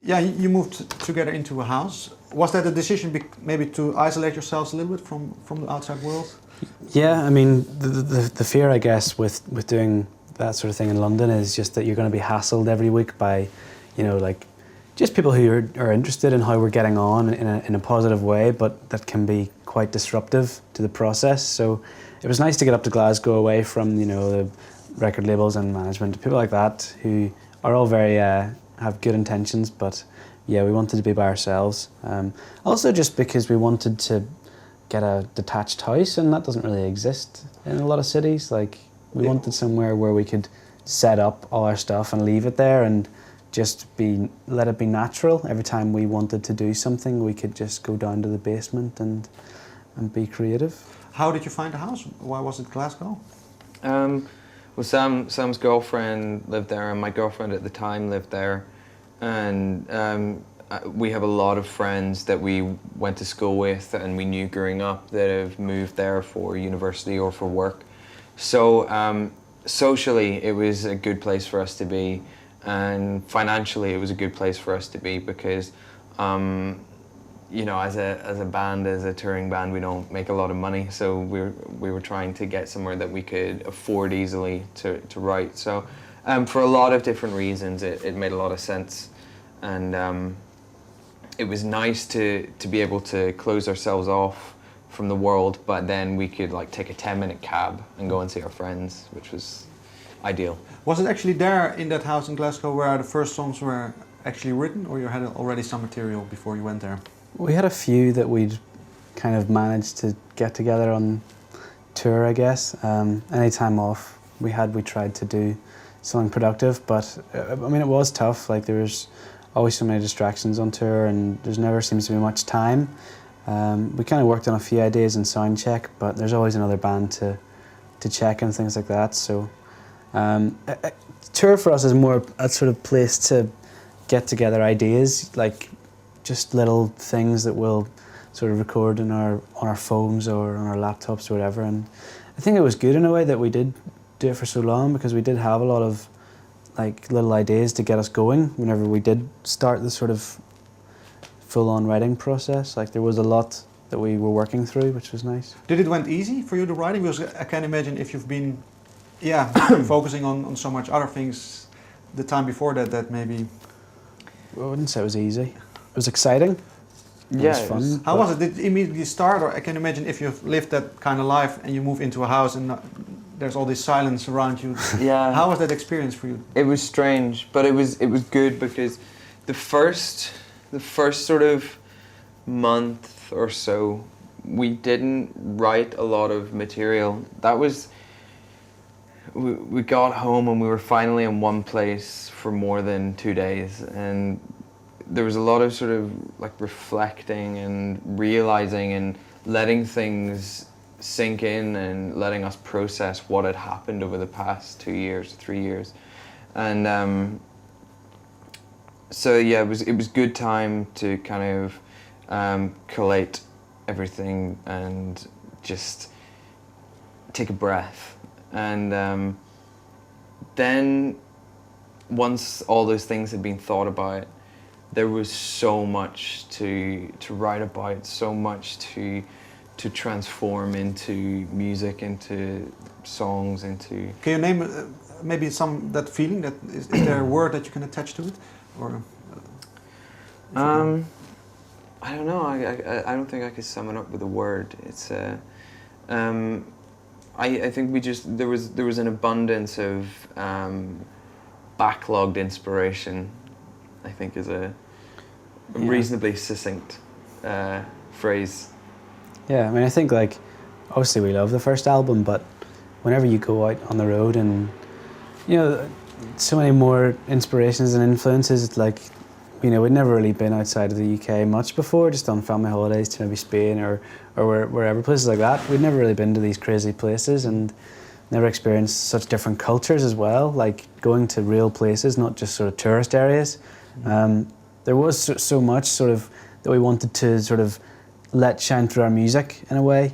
Yeah, you moved together into a house. Was that a decision maybe to isolate yourselves a little bit from the outside world? Yeah, I mean, the fear, I guess, with doing that sort of thing in London is just that you're going to be hassled every week by, you know, like, just people who are interested in how we're getting on in a positive way, but that can be quite disruptive to the process. So it was nice to get up to Glasgow away from, you know, the record labels and management, people like that who are all very, have good intentions, but yeah, we wanted to be by ourselves. Also just because we wanted to get a detached house, and that doesn't really exist in a lot of cities. Like, we wanted somewhere where we could set up all our stuff and leave it there and just let it be natural. Every time we wanted to do something, we could just go down to the basement and be creative. How did you find the house? Why was it Glasgow? Well, Sam's girlfriend lived there, and my girlfriend at the time lived there, and we have a lot of friends that we went to school with and we knew growing up that have moved there for university or for work. So socially, it was a good place for us to be, and financially, it was a good place for us to be because, you know, as a band, as a touring band, we don't make a lot of money. So we were trying to get somewhere that we could afford easily to write. So for a lot of different reasons, it made a lot of sense, and it was nice to be able to close ourselves off from the world, but then we could like take a 10-minute cab and go and see our friends, which was ideal. Was it actually there in that house in Glasgow where the first songs were actually written, or you had already some material before you went there? We had a few that we'd kind of managed to get together on tour, I guess. Any time off we tried to do something productive, but I mean, it was tough. Like, there was always so many distractions on tour, and there's never seems to be much time. We kind of worked on a few ideas in sound check, but there's always another band to check and things like that. So tour for us is more a sort of place to get together ideas, like just little things that we'll sort of record on our phones or on our laptops or whatever. And I think it was good in a way that we did do it for so long, because we did have a lot of like little ideas to get us going whenever we did start the sort of full-on writing process. Like, there was a lot that we were working through, which was nice. Did it went easy for you, the writing? Because I can imagine if you've been focusing on so much other things the time before that maybe... Well, I wouldn't say it was easy. It was exciting. It was fun. How was it? Did it immediately start? Or I can imagine if you've lived that kind of life and you move into a house and there's all this silence around you. Yeah. How was that experience for you? It was strange, but it was good because the first sort of month or so, we didn't write a lot of material. That was, we got home and we were finally in one place for more than 2 days, and there was a lot of sort of like reflecting and realizing and letting things sink in and letting us process what had happened over the past 2 years, 3 years. And so yeah, it was good time to kind of collate everything and just take a breath. And then once all those things had been thought about, there was so much to write about, so much to transform into music, into songs, into... Can you name maybe that feeling? That is there a word that you can attach to it, or? I don't know. I don't think I could sum it up with a word. It's I think there was an abundance of backlogged inspiration, I think, is a reasonably succinct phrase. Yeah, I mean, I think, like, obviously we love the first album, but whenever you go out on the road and, you know, so many more inspirations and influences, it's like, you know, we'd never really been outside of the UK much before, just on family holidays to maybe Spain or wherever, places like that. We'd never really been to these crazy places and never experienced such different cultures as well, like going to real places, not just sort of tourist areas. There was so much sort of that we wanted to sort of let shine through our music in a way.